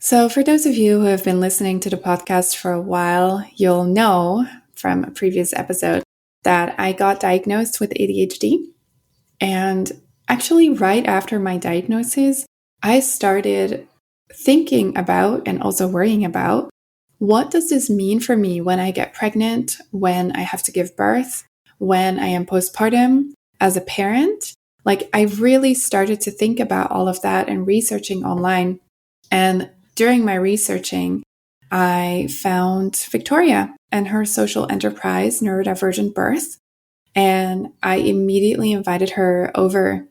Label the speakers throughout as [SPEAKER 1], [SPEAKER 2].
[SPEAKER 1] So, for those of you who have been listening to the podcast for a while, you'll know from a previous episode that I got diagnosed with ADHD. And actually, right after my diagnosis, I started thinking about and also worrying about what does this mean for me when I get pregnant, when I have to give birth, when I am postpartum as a parent. Like, I really started to think about all of that and researching online. And during my researching, I found Victoria and her social enterprise, Neurodivergent Birth. And I immediately invited her over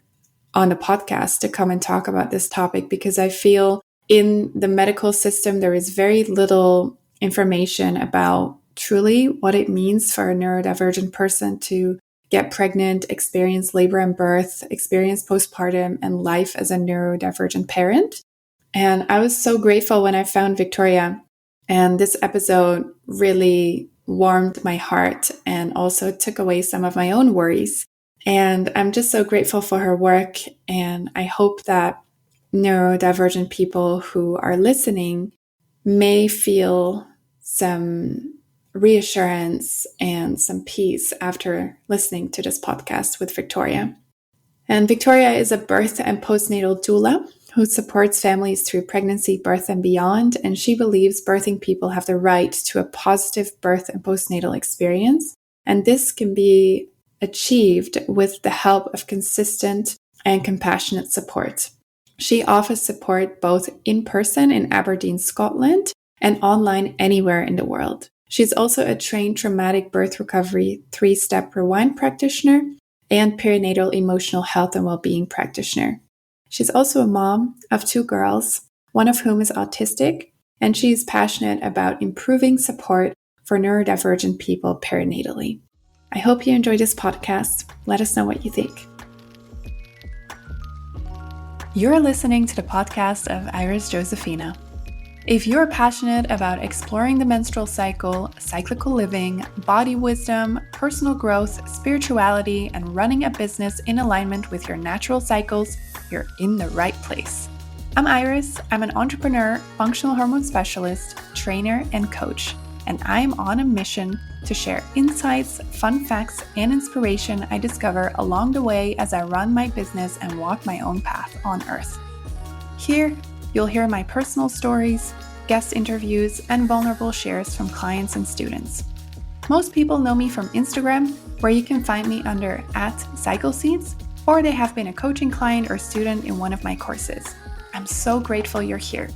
[SPEAKER 1] on the podcast to come and talk about this topic because I feel in the medical system, there is very little information about truly what it means for a neurodivergent person to get pregnant, experience labor and birth, experience postpartum, and life as a neurodivergent parent. And I was so grateful when I found Victoria. And this episode really warmed my heart and also took away some of my own worries. And I'm just so grateful for her work. And I hope that neurodivergent people who are listening may feel some reassurance and some peace after listening to this podcast with Victoria. And Victoria is a birth and postnatal doula who supports families through pregnancy, birth, and beyond. And she believes birthing people have the right to a positive birth and postnatal experience. And this can be achieved with the help of consistent and compassionate support. She offers support both in person in Aberdeen, Scotland, and online anywhere in the world. She's also a trained traumatic birth recovery 3-step rewind practitioner and perinatal emotional health and well-being practitioner. She's also a mom of 2 girls, one of whom is autistic, and she's passionate about improving support for neurodivergent people perinatally. I hope you enjoy this podcast. Let us know what you think. You're listening to the podcast of Iris Josephina. If you're passionate about exploring the menstrual cycle, cyclical living, body wisdom, personal growth, spirituality, and running a business in alignment with your natural cycles, you're in the right place. I'm Iris. I'm an entrepreneur, functional hormone specialist, trainer, and coach, and I'm on a mission to share insights, fun facts, and inspiration I discover along the way as I run my business and walk my own path on Earth. Here, you'll hear my personal stories, guest interviews, and vulnerable shares from clients and students. Most people know me from Instagram, where you can find me under @CycleSeeds, or they have been a coaching client or student in one of my courses. I'm so grateful you're here.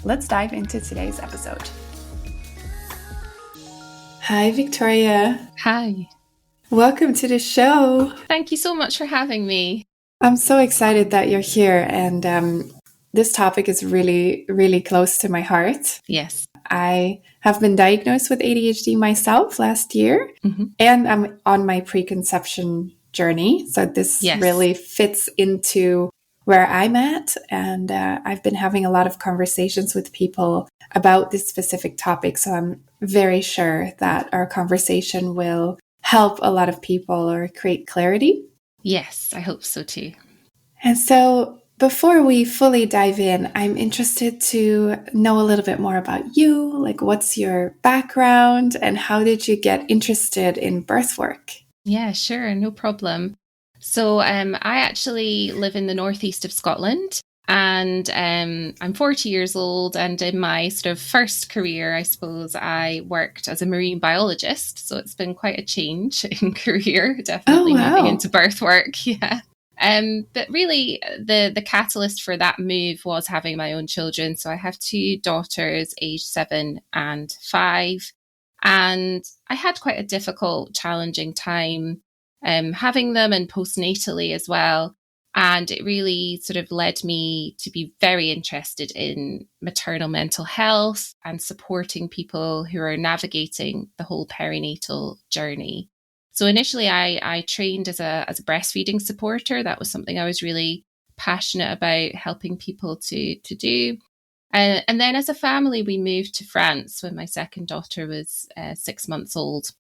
[SPEAKER 1] Let's dive into today's episode. Hi, Victoria.
[SPEAKER 2] Hi.
[SPEAKER 1] Welcome to the show.
[SPEAKER 2] Thank you so much for having me.
[SPEAKER 1] I'm so excited that you're here, and this topic is really, really close to my heart.
[SPEAKER 2] Yes.
[SPEAKER 1] I have been diagnosed with ADHD myself last year, and I'm on my preconception journey. So this really fits into where I'm at. And I've been having a lot of conversations with people about this specific topic. So I'm very sure that our conversation will help a lot of people or create clarity.
[SPEAKER 2] Yes, I hope so too.
[SPEAKER 1] And so before we fully dive in, I'm interested to know a little bit more about you. Like, what's your background and how did you get interested in birth work?
[SPEAKER 2] Yeah, sure. No problem. So I actually live in the northeast of Scotland, and I'm 40 years old. And in my sort of first career, I suppose, I worked as a marine biologist. So it's been quite a change in career, definitely moving into birth work. Yeah. But really, the catalyst for that move was having my own children. So I have 2 daughters, aged 7 and 5. And I had quite a difficult, challenging time having them, and postnatally as well. And it really sort of led me to be very interested in maternal mental health and supporting people who are navigating the whole perinatal journey. So initially I trained as a breastfeeding supporter. That was something I was really passionate about helping people to do. And then as a family, we moved to France when my second daughter was 6 months old.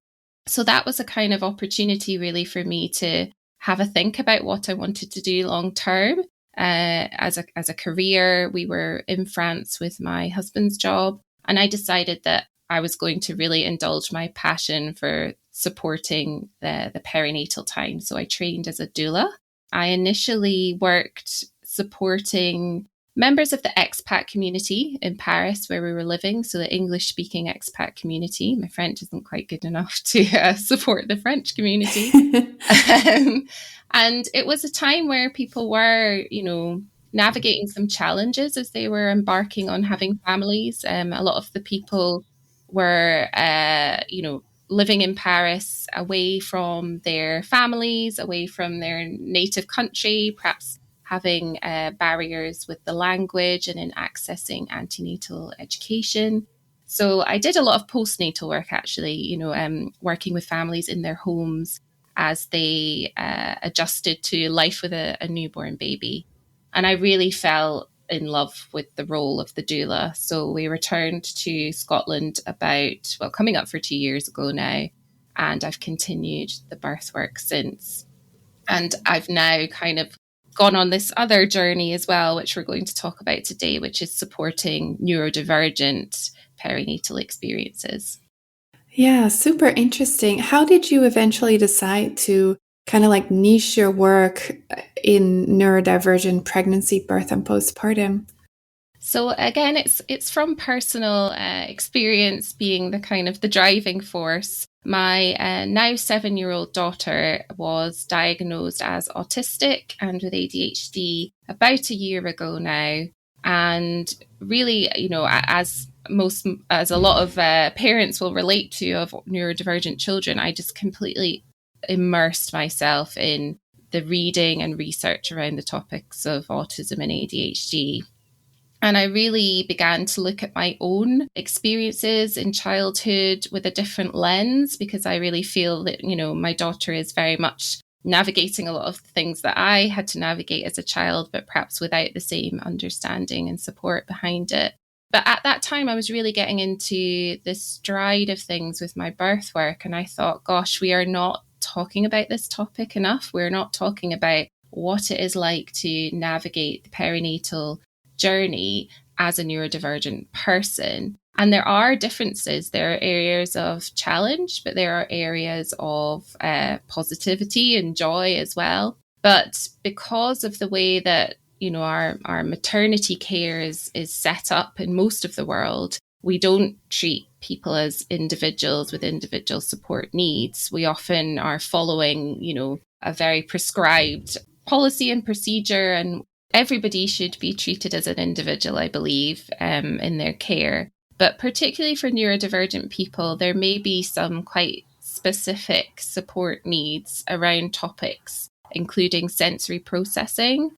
[SPEAKER 2] So that was a kind of opportunity really for me to have a think about what I wanted to do long term. as a career. We were in France with my husband's job, and I decided that I was going to really indulge my passion for supporting the perinatal time. So I trained as a doula. I initially worked supporting members of the expat community in Paris where we were living, so the English-speaking expat community. My French isn't quite good enough to support the French community. And it was a time where people were, navigating some challenges as they were embarking on having families. A lot of the people were, living in Paris away from their families, away from their native country, perhaps having barriers with the language and in accessing antenatal education. So I did a lot of postnatal work, actually, working with families in their homes as they adjusted to life with a newborn baby. And I really fell in love with the role of the doula. So we returned to Scotland coming up for 2 years ago now. And I've continued the birth work since. And I've now kind of gone on this other journey as well, which we're going to talk about today, which is supporting neurodivergent perinatal experiences.
[SPEAKER 1] Yeah, super interesting. How did you eventually decide to kind of like niche your work in neurodivergent pregnancy, birth, and postpartum?
[SPEAKER 2] So again, it's from personal experience being the kind of the driving force. My now 7-year-old daughter was diagnosed as autistic and with ADHD about a year ago now. And really, as a lot of parents will relate to of neurodivergent children, I just completely immersed myself in the reading and research around the topics of autism and ADHD. And I really began to look at my own experiences in childhood with a different lens, because I really feel that, my daughter is very much navigating a lot of the things that I had to navigate as a child, but perhaps without the same understanding and support behind it. But at that time, I was really getting into the stride of things with my birth work. And I thought, gosh, we are not talking about this topic enough. We're not talking about what it is like to navigate the perinatal journey as a neurodivergent person. And there are differences. There are areas of challenge, but there are areas of positivity and joy as well. But because of the way that, our maternity care is set up in most of the world, we don't treat people as individuals with individual support needs. We often are following, a very prescribed policy and procedure, and everybody should be treated as an individual, I believe, in their care. But particularly for neurodivergent people, there may be some quite specific support needs around topics, including sensory processing,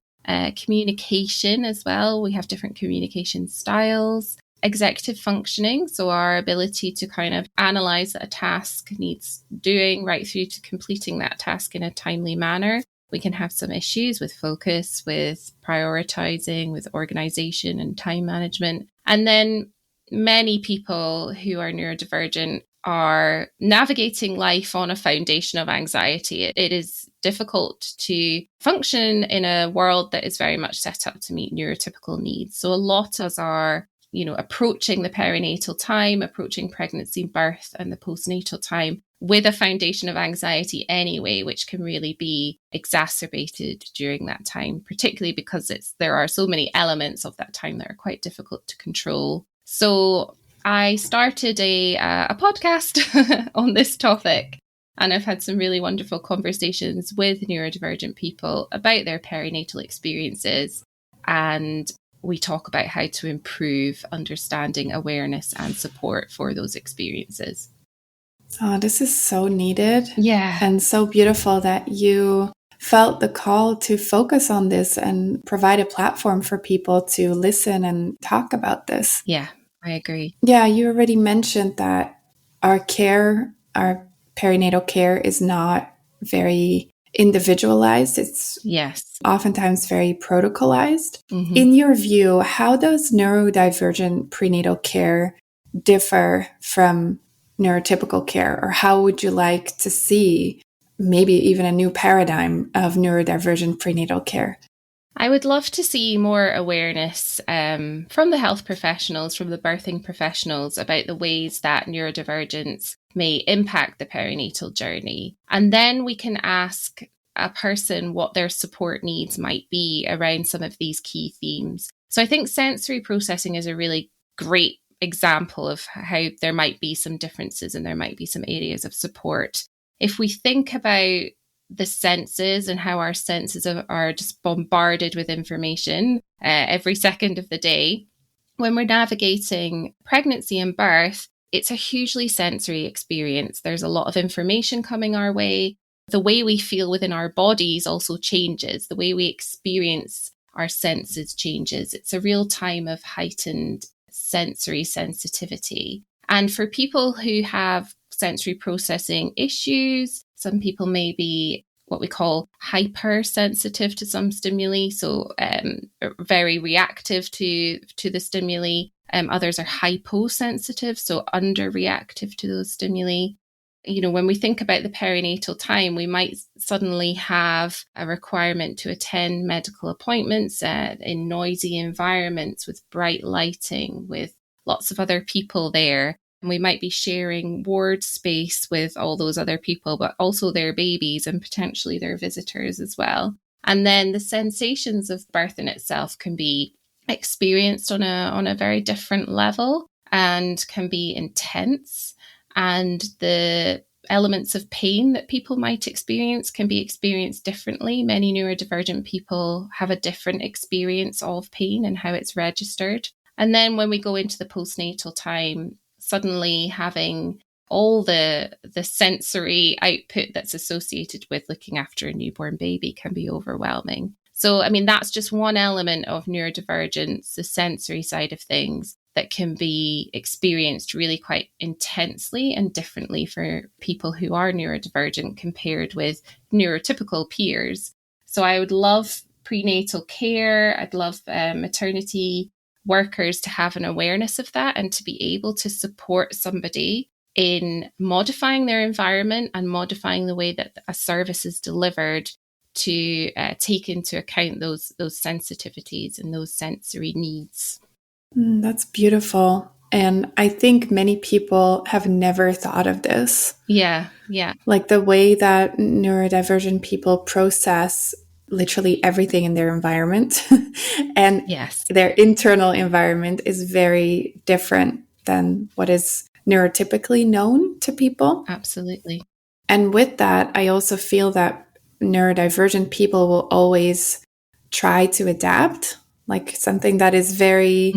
[SPEAKER 2] communication as well. We have different communication styles, executive functioning, so our ability to kind of analyze that a task needs doing right through to completing that task in a timely manner. We can have some issues with focus, with prioritizing, with organization and time management. And then many people who are neurodivergent are navigating life on a foundation of anxiety. It is difficult to function in a world that is very much set up to meet neurotypical needs. So a lot of us are, approaching the perinatal time, approaching pregnancy, birth, and the postnatal time with a foundation of anxiety anyway, which can really be exacerbated during that time, particularly because there are so many elements of that time that are quite difficult to control. So I started a podcast on this topic, and I've had some really wonderful conversations with neurodivergent people about their perinatal experiences. And we talk about how to improve understanding, awareness, and support for those experiences.
[SPEAKER 1] Oh, this is so needed.
[SPEAKER 2] Yeah.
[SPEAKER 1] And so beautiful that you felt the call to focus on this and provide a platform for people to listen and talk about this.
[SPEAKER 2] Yeah, I agree.
[SPEAKER 1] Yeah, you already mentioned that our perinatal care is not very individualized. It's oftentimes very protocolized. Mm-hmm. In your view, how does neurodivergent prenatal care differ from neurotypical care, or how would you like to see maybe even a new paradigm of neurodivergent prenatal care?
[SPEAKER 2] I would love to see more awareness from the health professionals, from the birthing professionals about the ways that neurodivergence may impact the perinatal journey. And then we can ask a person what their support needs might be around some of these key themes. So I think sensory processing is a really great example of how there might be some differences and there might be some areas of support. If we think about the senses and how our senses are just bombarded with information every second of the day, when we're navigating pregnancy and birth, it's a hugely sensory experience. There's a lot of information coming our way. The way we feel within our bodies also changes. The way we experience our senses changes. It's a real time of heightened sensory sensitivity. And for people who have sensory processing issues, some people may be what we call hypersensitive to some stimuli, so very reactive to the stimuli. Others are hyposensitive, so underreactive to those stimuli. You know, when we think about the perinatal time, we might suddenly have a requirement to attend medical appointments in noisy environments with bright lighting, with lots of other people there. And we might be sharing ward space with all those other people, but also their babies and potentially their visitors as well. And then the sensations of birth in itself can be experienced on a very different level and can be intense. And the elements of pain that people might experience can be experienced differently. Many neurodivergent people have a different experience of pain and how it's registered. And then when we go into the postnatal time, suddenly having all the sensory output that's associated with looking after a newborn baby can be overwhelming. So, I mean, that's just one element of neurodivergence, the sensory side of things, that can be experienced really quite intensely and differently for people who are neurodivergent compared with neurotypical peers. So I would love prenatal care. I'd love maternity workers to have an awareness of that and to be able to support somebody in modifying their environment and modifying the way that a service is delivered to take into account those sensitivities and those sensory needs.
[SPEAKER 1] That's beautiful. And I think many people have never thought of this.
[SPEAKER 2] Yeah.
[SPEAKER 1] Like the way that neurodivergent people process literally everything in their environment and
[SPEAKER 2] Yes.
[SPEAKER 1] their internal environment is very different than what is neurotypically known to people.
[SPEAKER 2] Absolutely.
[SPEAKER 1] And with that, I also feel that neurodivergent people will always try to adapt. Like something that is very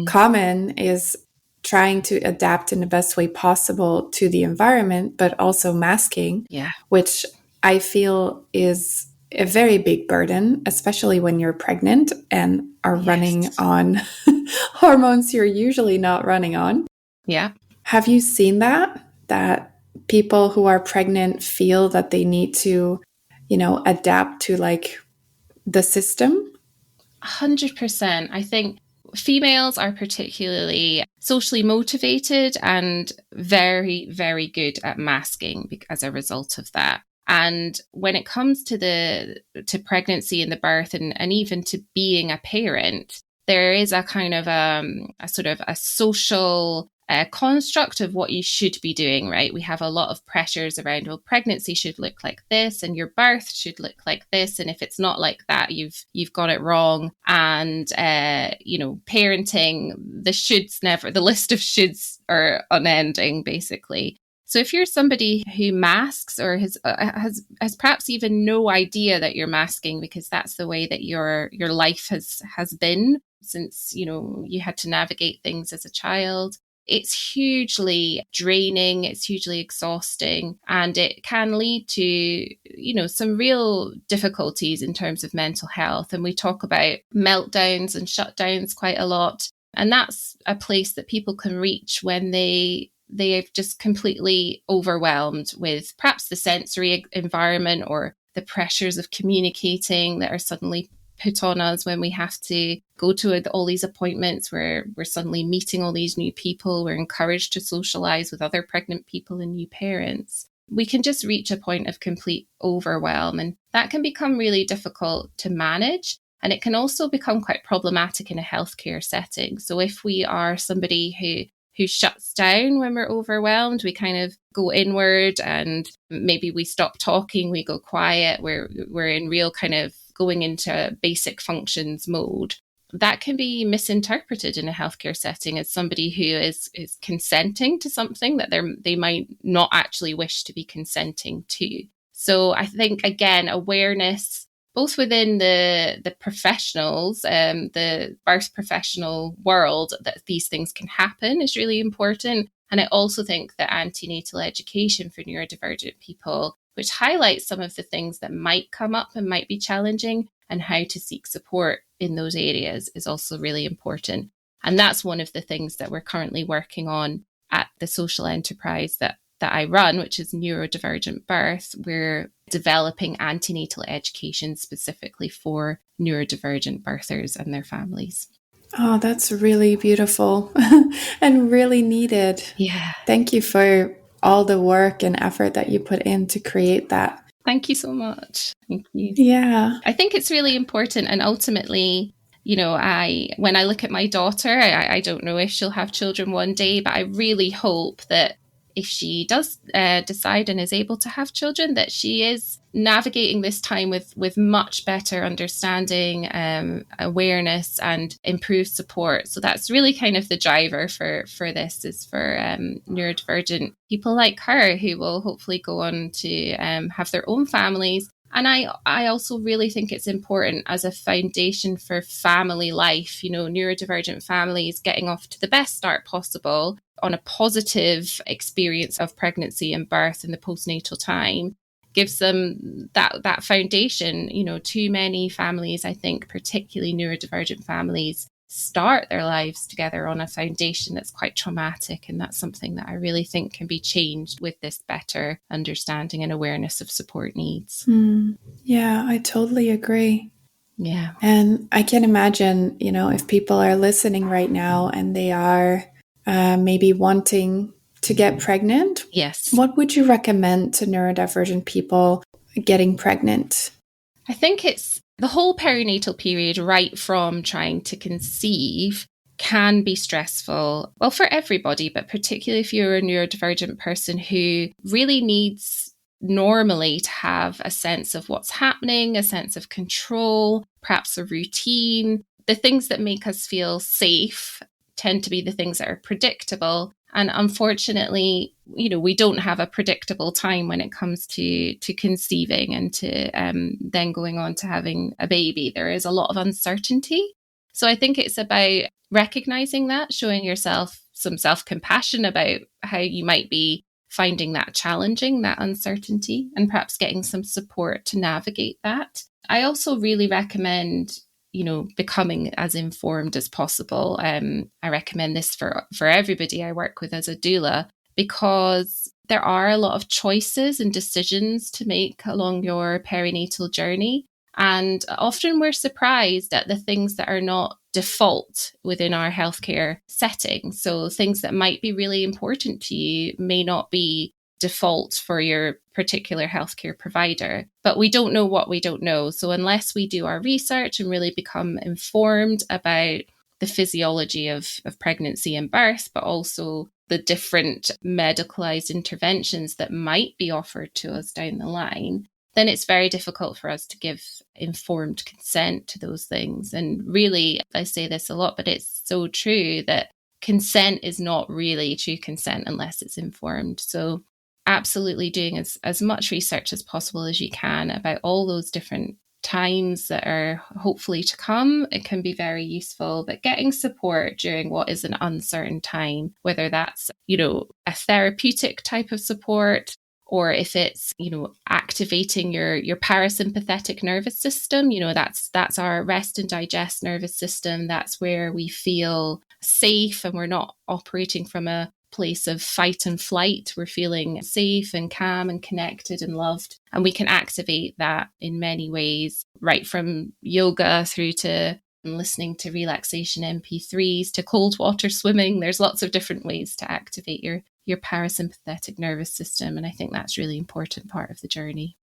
[SPEAKER 1] common is trying to adapt in the best way possible to the environment, but also masking, which I feel is a very big burden, especially when you're pregnant and are running on hormones you're usually not running on.
[SPEAKER 2] Yeah.
[SPEAKER 1] Have you seen that people who are pregnant feel that they need to, adapt to like the system?
[SPEAKER 2] 100%. I think females are particularly socially motivated and very, very good at masking as a result of that. And when it comes to pregnancy and the birth and even to being a parent, there is a kind of a sort of a social construct of what you should be doing, right? We have a lot of pressures around, well, pregnancy should look like this and your birth should look like this. And if it's not like that, you've got it wrong. And, parenting, the list of shoulds are unending, basically. So if you're somebody who masks or has perhaps even no idea that you're masking because that's the way that your life has been since, you had to navigate things as a child, it's hugely draining, it's hugely exhausting, and it can lead to, some real difficulties in terms of mental health. And we talk about meltdowns and shutdowns quite a lot. And that's a place that people can reach when they're just completely overwhelmed with perhaps the sensory environment or the pressures of communicating that are suddenly put on us when we have to go to all these appointments where we're suddenly meeting all these new people. We're encouraged to socialize with other pregnant people and new parents. We can just reach a point of complete overwhelm, and that can become really difficult to manage. And it can also become quite problematic in a healthcare setting. So if we are somebody who shuts down when we're overwhelmed, we kind of go inward, and maybe we stop talking, we go quiet, we're in real kind of going into basic functions mode. That can be misinterpreted in a healthcare setting as somebody who is consenting to something that they might not actually wish to be consenting to. So I think, again, awareness, both within the professionals, the birth professional world, that these things can happen is really important. And I also think that antenatal education for neurodivergent people, which highlights some of the things that might come up and might be challenging, and how to seek support in those areas, is also really important. And that's one of the things that we're currently working on at the social enterprise that I run, which is Neurodivergent Birth. We're developing antenatal education specifically for neurodivergent birthers and their families.
[SPEAKER 1] Oh, that's really beautiful and really needed.
[SPEAKER 2] Yeah.
[SPEAKER 1] Thank you for all the work and effort that you put in to create that.
[SPEAKER 2] Thank you so much. Thank you.
[SPEAKER 1] Yeah.
[SPEAKER 2] I think it's really important. And ultimately, when I look at my daughter, I don't know if she'll have children one day, but I really hope that if she does decide and is able to have children, that she is navigating this time with much better understanding, awareness, and improved support. So that's really kind of the driver for this, is for neurodivergent people like her, who will hopefully go on to have their own families. And I also really think it's important as a foundation for family life, neurodivergent families getting off to the best start possible on a positive experience of pregnancy and birth in the postnatal time, gives them that foundation. Too many families, I think, particularly neurodivergent families, start their lives together on a foundation that's quite traumatic. And that's something that I really think can be changed with this better understanding and awareness of support needs.
[SPEAKER 1] Yeah, I totally agree.
[SPEAKER 2] Yeah.
[SPEAKER 1] And I can imagine, if people are listening right now and they are maybe wanting to get pregnant.
[SPEAKER 2] Yes.
[SPEAKER 1] What would you recommend to neurodivergent people getting pregnant?
[SPEAKER 2] I think it's the whole perinatal period, right from trying to conceive, can be stressful. Well, for everybody, but particularly if you're a neurodivergent person who really needs normally to have a sense of what's happening, a sense of control, perhaps a routine. The things that make us feel safe tend to be the things that are predictable. And unfortunately, we don't have a predictable time when it comes to conceiving and to then going on to having a baby. There is a lot of uncertainty. So I think it's about recognizing that, showing yourself some self-compassion about how you might be finding that challenging, that uncertainty, and perhaps getting some support to navigate that. I also really recommend becoming as informed as possible. I recommend this for everybody I work with as a doula, because there are a lot of choices and decisions to make along your perinatal journey. And often we're surprised at the things that are not default within our healthcare setting. So things that might be really important to you may not be default for your particular healthcare provider. But we don't know what we don't know. So unless we do our research and really become informed about the physiology of pregnancy and birth, but also the different medicalized interventions that might be offered to us down the line, then it's very difficult for us to give informed consent to those things. And really, I say this a lot, but it's so true that consent is not really true consent unless it's informed. So absolutely doing as much research as possible as you can about all those different times that are hopefully to come. It can be very useful, but getting support during what is an uncertain time, whether that's, a therapeutic type of support, or if it's, activating your parasympathetic nervous system, that's our rest and digest nervous system. That's where we feel safe and we're not operating from a place of fight and flight. We're feeling safe and calm and connected and loved. And we can activate that in many ways, right from yoga through to listening to relaxation MP3s to cold water swimming. There's lots of different ways to activate your parasympathetic nervous system. And I think that's really important part of the journey.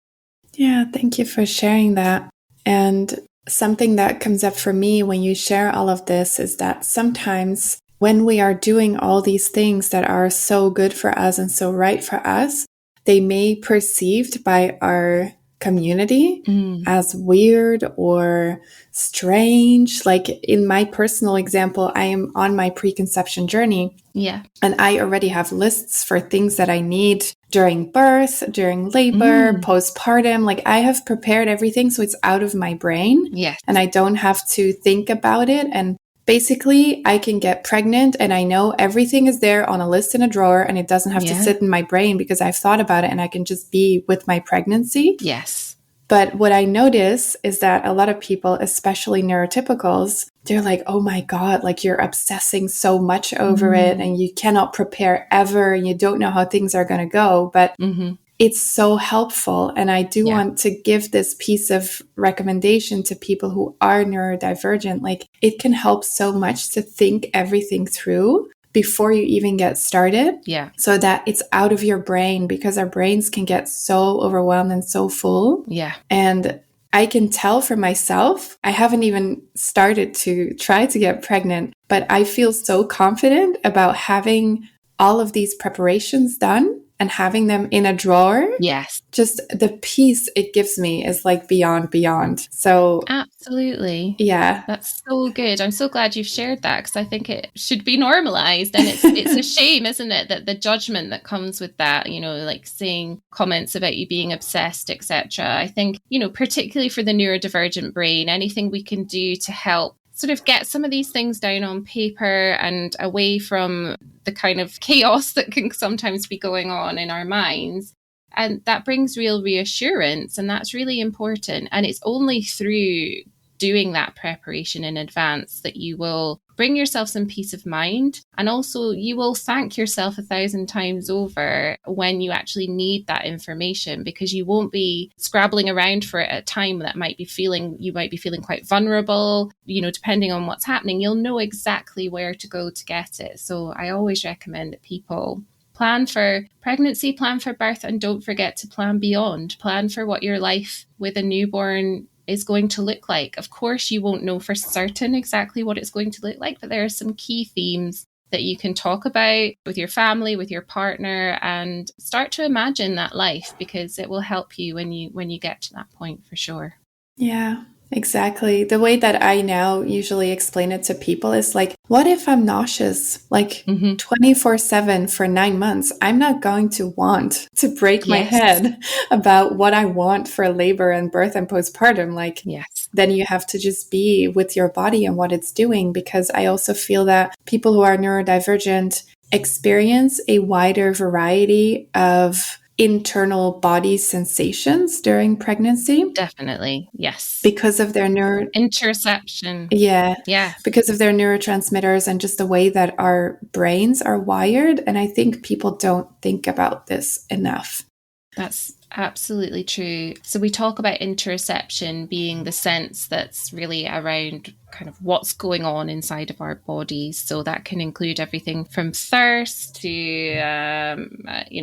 [SPEAKER 1] Yeah, thank you for sharing that. And something that comes up for me when you share all of this is that sometimes when we are doing all these things that are so good for us and so right for us, they may be perceived by our community as weird or strange. Like in my personal example, I am on my preconception journey.
[SPEAKER 2] Yeah.
[SPEAKER 1] And I already have lists for things that I need during birth, during labor, postpartum. Like I have prepared everything so it's out of my brain.
[SPEAKER 2] Yes.
[SPEAKER 1] And I don't have to think about it. And basically, I can get pregnant and I know everything is there on a list in a drawer and it doesn't have to sit in my brain because I've thought about it and I can just be with my pregnancy.
[SPEAKER 2] Yes.
[SPEAKER 1] But what I notice is that a lot of people, especially neurotypicals, they're like, oh my God, like you're obsessing so much over it and you cannot prepare ever and you don't know how things are going to go. But it's so helpful. And I do want to give this piece of recommendation to people who are neurodivergent. Like it can help so much to think everything through before you even get started.
[SPEAKER 2] Yeah.
[SPEAKER 1] So that it's out of your brain, because our brains can get so overwhelmed and so full.
[SPEAKER 2] Yeah.
[SPEAKER 1] And I can tell for myself, I haven't even started to try to get pregnant, but I feel so confident about having all of these preparations done and having them in a drawer.
[SPEAKER 2] Yes.
[SPEAKER 1] Just the peace it gives me is like beyond. So
[SPEAKER 2] absolutely.
[SPEAKER 1] Yeah.
[SPEAKER 2] That's so good. I'm so glad you've shared that, because I think it should be normalized. And it's a shame, isn't it, that the judgment that comes with that, you know, like saying comments about you being obsessed, etc. I think, you know, particularly for the neurodivergent brain, anything we can do to help sort of get some of these things down on paper and away from the kind of chaos that can sometimes be going on in our minds. And that brings real reassurance, and that's really important. And it's only through doing that preparation in advance that you will bring yourself some peace of mind. And also you will thank yourself 1,000 times over when you actually need that information, because you won't be scrabbling around for it at a time that you might be feeling quite vulnerable, you know, depending on what's happening. You'll know exactly where to go to get it. So I always recommend that people plan for pregnancy, plan for birth, and don't forget to plan beyond. Plan for what your life with a newborn is going to look like. Of course, you won't know for certain exactly what it's going to look like, but there are some key themes that you can talk about with your family, with your partner, and start to imagine that life, because it will help you when you get to that point, for sure.
[SPEAKER 1] Yeah. Exactly. The way that I now usually explain it to people is like, what if I'm nauseous like 24/7 for 9 months? I'm not going to want to break my head about what I want for labor and birth and postpartum. Like, then you have to just be with your body and what it's doing. Because I also feel that people who are neurodivergent experience a wider variety of internal body sensations during pregnancy.
[SPEAKER 2] Definitely. Yes.
[SPEAKER 1] Because of their
[SPEAKER 2] interoception.
[SPEAKER 1] Yeah. Because of their neurotransmitters and just the way that our brains are wired. And I think people don't think about this enough.
[SPEAKER 2] That's absolutely true. So we talk about interoception being the sense that's really around kind of what's going on inside of our bodies. So that can include everything from thirst to,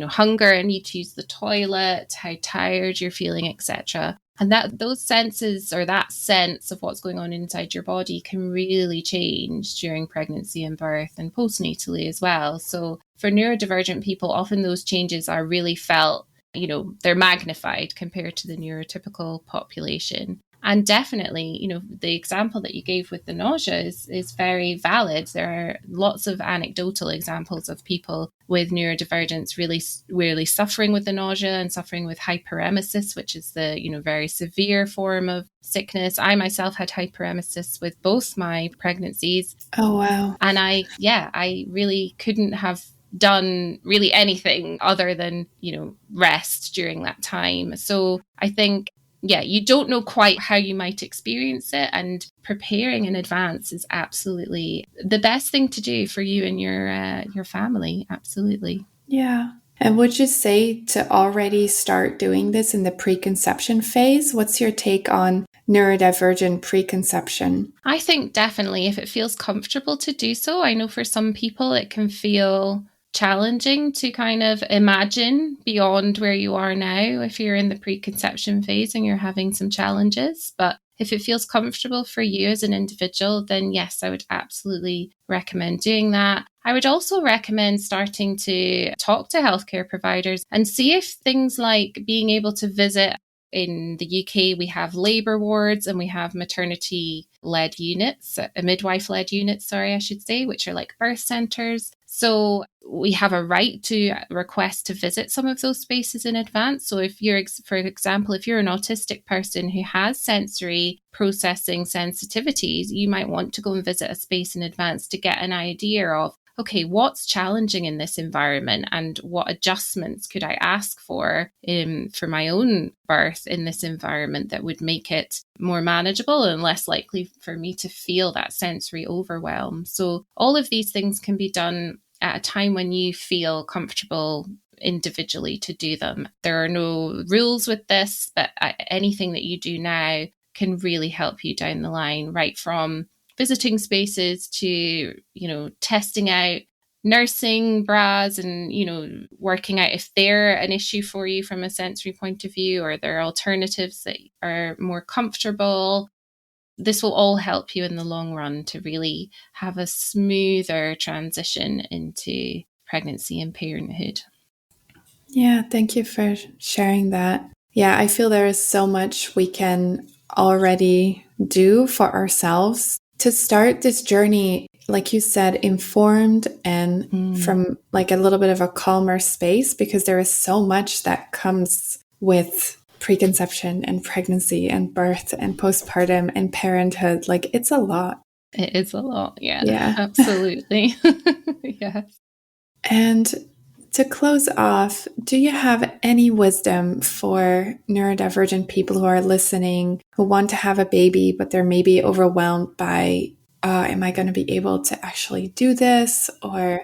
[SPEAKER 2] hunger and need to use the toilet, how tired you're feeling, etc. And those senses, or that sense of what's going on inside your body, can really change during pregnancy and birth and postnatally as well. So for neurodivergent people, often those changes are really felt, you know, they're magnified compared to the neurotypical population. And definitely, you know, the example that you gave with the nausea is very valid. There are lots of anecdotal examples of people with neurodivergence really suffering with the nausea and suffering with hyperemesis, which is the, you know, very severe form of sickness. I myself had hyperemesis with both my pregnancies.
[SPEAKER 1] Oh, wow.
[SPEAKER 2] And I really couldn't have done really anything other than, you know, rest during that time. So I think, you don't know quite how you might experience it, and preparing in advance is absolutely the best thing to do for you and your family. Absolutely.
[SPEAKER 1] Yeah. And would you say to already start doing this in the preconception phase? What's your take on neurodivergent preconception?
[SPEAKER 2] I think definitely, if it feels comfortable to do so. I know for some people it can feel challenging to kind of imagine beyond where you are now if you're in the preconception phase and you're having some challenges. But if it feels comfortable for you as an individual, then yes, I would absolutely recommend doing that. I would also recommend starting to talk to healthcare providers and see if things like being able to visit. In the UK, we have labour wards and we have maternity-led units, midwife-led units, sorry, I should say, which are like birth centres. So we have a right to request to visit some of those spaces in advance. So if you're, for example, if you're an autistic person who has sensory processing sensitivities, you might want to go and visit a space in advance to get an idea of, okay, what's challenging in this environment and what adjustments could I ask for my own birth in this environment that would make it more manageable and less likely for me to feel that sensory overwhelm. So all of these things can be done at a time when you feel comfortable individually to do them. There are no rules with this, but anything that you do now can really help you down the line, right from visiting spaces to, testing out nursing bras and, working out if they're an issue for you from a sensory point of view, or there are alternatives that are more comfortable. This will all help you in the long run to really have a smoother transition into pregnancy and parenthood.
[SPEAKER 1] Yeah, thank you for sharing that. Yeah, I feel there is so much we can already do for ourselves to start this journey, like you said, informed and from like a little bit of a calmer space, because there is so much that comes with preconception and pregnancy and birth and postpartum and parenthood. Like it's a lot.
[SPEAKER 2] It is a lot.
[SPEAKER 1] Yeah.
[SPEAKER 2] Absolutely. Yeah.
[SPEAKER 1] And to close off, do you have any wisdom for neurodivergent people who are listening, who want to have a baby, but they're maybe overwhelmed by, am I going to be able to actually do this? Or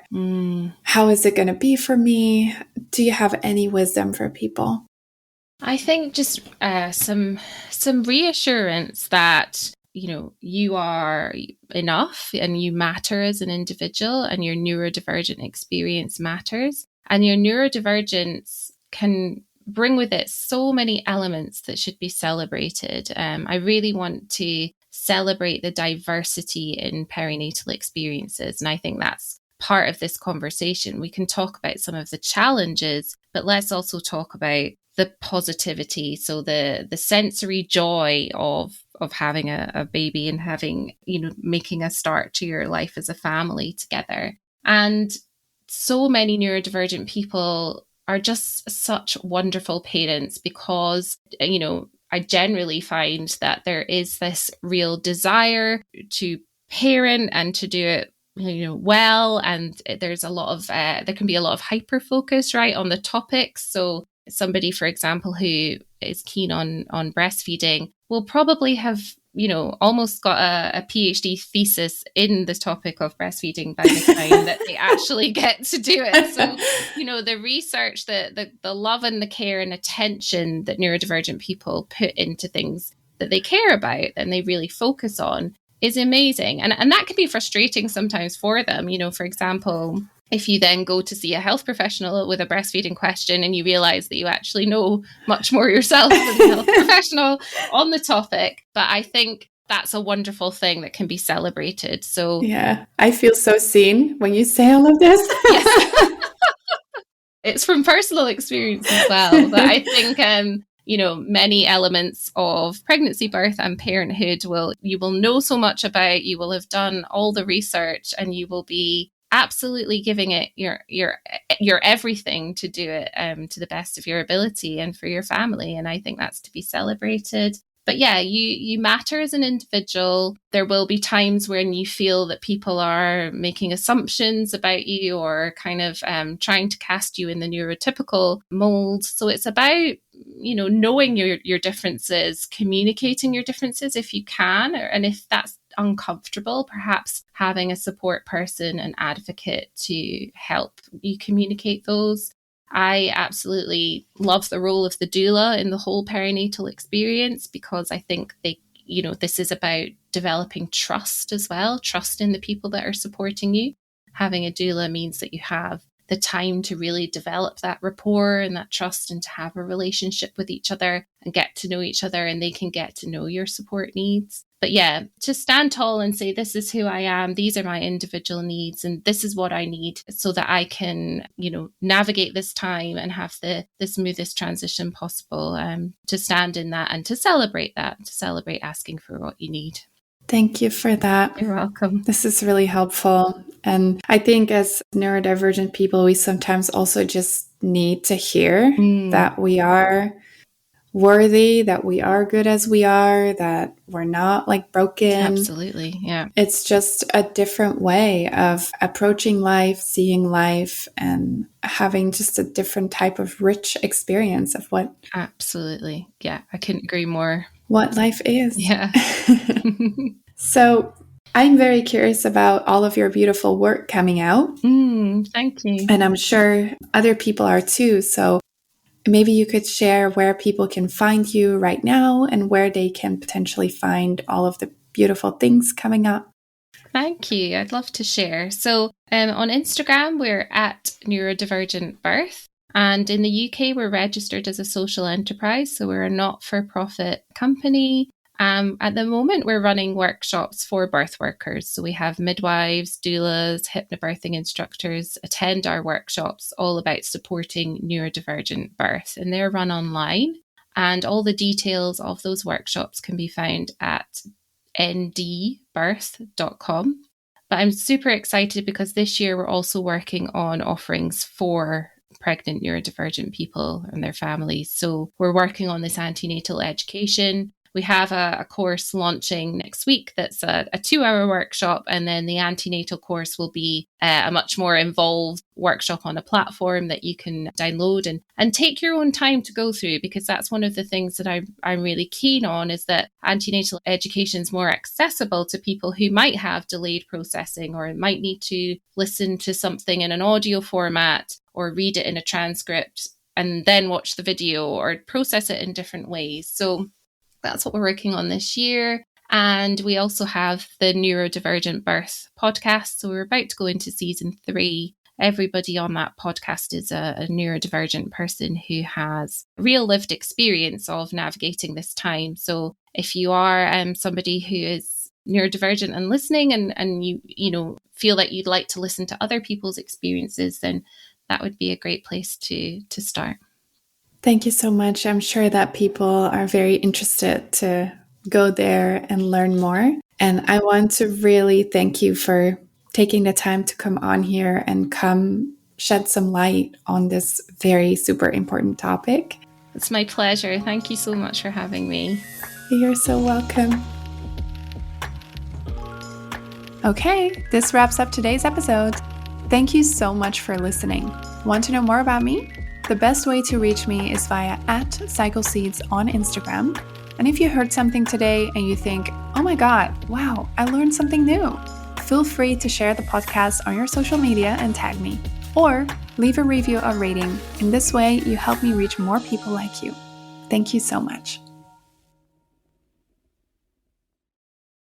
[SPEAKER 1] how is it going to be for me? Do you have any wisdom for people?
[SPEAKER 2] I think just some reassurance that you are enough and you matter as an individual, and your neurodivergent experience matters, and your neurodivergence can bring with it so many elements that should be celebrated. I really want to celebrate the diversity in perinatal experiences, and I think that's part of this conversation. We can talk about some of the challenges, but let's also talk about the positivity. So the sensory joy of having a baby and having, making a start to your life as a family together. And so many neurodivergent people are just such wonderful parents because, I generally find that there is this real desire to parent and to do it well, and there's a lot of there can be a lot of hyper focus right on the topics. So somebody, for example, who is keen on breastfeeding will probably have almost got a PhD thesis in the topic of breastfeeding by the time that they actually get to do it. So the research, the love and the care and attention that neurodivergent people put into things that they care about and they really focus on is amazing. And that can be frustrating sometimes for them. For example, if you then go to see a health professional with a breastfeeding question and you realize that you actually know much more yourself than the health professional on the topic. But I think that's a wonderful thing that can be celebrated. So
[SPEAKER 1] yeah, I feel so seen when you say all of this.
[SPEAKER 2] Yes. It's from personal experience as well. But I think many elements of pregnancy, birth and parenthood you will know so much about, you will have done all the research, and you will be absolutely giving it your everything to do it to the best of your ability and for your family. And I think that's to be celebrated. But yeah, you matter as an individual. There will be times when you feel that people are making assumptions about you or kind of trying to cast you in the neurotypical mold. So it's about, knowing your differences, communicating your differences if you can, and if that's uncomfortable, perhaps having a support person, an advocate to help you communicate those. I absolutely love the role of the doula in the whole perinatal experience, because I think this is about developing trust as well, trust in the people that are supporting you. Having a doula means that you have the time to really develop that rapport and that trust and to have a relationship with each other and get to know each other, and they can get to know your support needs. But yeah, to stand tall and say, this is who I am, these are my individual needs, and this is what I need so that I can, navigate this time and have the smoothest transition possible, to stand in that and to celebrate asking for what you need.
[SPEAKER 1] Thank you for that.
[SPEAKER 2] You're welcome.
[SPEAKER 1] This is really helpful. And I think as neurodivergent people, we sometimes also just need to hear that we are worthy, that we are good as we are, that we're not like broken.
[SPEAKER 2] Absolutely. Yeah.
[SPEAKER 1] It's just a different way of approaching life, seeing life, and having just a different type of rich experience of what.
[SPEAKER 2] Absolutely. Yeah. I couldn't agree more.
[SPEAKER 1] What life is.
[SPEAKER 2] Yeah.
[SPEAKER 1] So I'm very curious about all of your beautiful work coming out.
[SPEAKER 2] Thank you.
[SPEAKER 1] And I'm sure other people are too. So maybe you could share where people can find you right now and where they can potentially find all of the beautiful things coming up.
[SPEAKER 2] Thank you. I'd love to share. So on Instagram, we're at Neurodivergent Birth. And in the UK, we're registered as a social enterprise. So we're a not-for-profit company. At the moment, we're running workshops for birth workers. So we have midwives, doulas, hypnobirthing instructors attend our workshops all about supporting neurodivergent birth. And they're run online. And all the details of those workshops can be found at ndbirth.com. But I'm super excited because this year we're also working on offerings for pregnant neurodivergent people and their families. So we're working on this antenatal education. We have a course launching next week that's a 2-hour workshop, and then the antenatal course will be a much more involved workshop on a platform that you can download and take your own time to go through, because that's one of the things that I'm really keen on, is that antenatal education is more accessible to people who might have delayed processing or might need to listen to something in an audio format or read it in a transcript and then watch the video or process it in different ways. So that's what we're working on this year. And we also have the Neurodivergent Birth podcast. So we're about to go into season 3. Everybody on that podcast is a neurodivergent person who has real lived experience of navigating this time. So if you are somebody who is neurodivergent and listening and you feel that you'd like to listen to other people's experiences, then that would be a great place to start.
[SPEAKER 1] Thank you so much. I'm sure that people are very interested to go there and learn more. And I want to really thank you for taking the time to come on here and come shed some light on this very super important topic.
[SPEAKER 2] It's my pleasure. Thank you so much for having me.
[SPEAKER 1] You're so welcome. Okay, this wraps up today's episode. Thank you so much for listening. Want to know more about me? The best way to reach me is via @CycleSeeds on Instagram. And if you heard something today and you think, oh my God, wow, I learned something new, feel free to share the podcast on your social media and tag me. Or leave a review or rating. In this way, you help me reach more people like you. Thank you so much.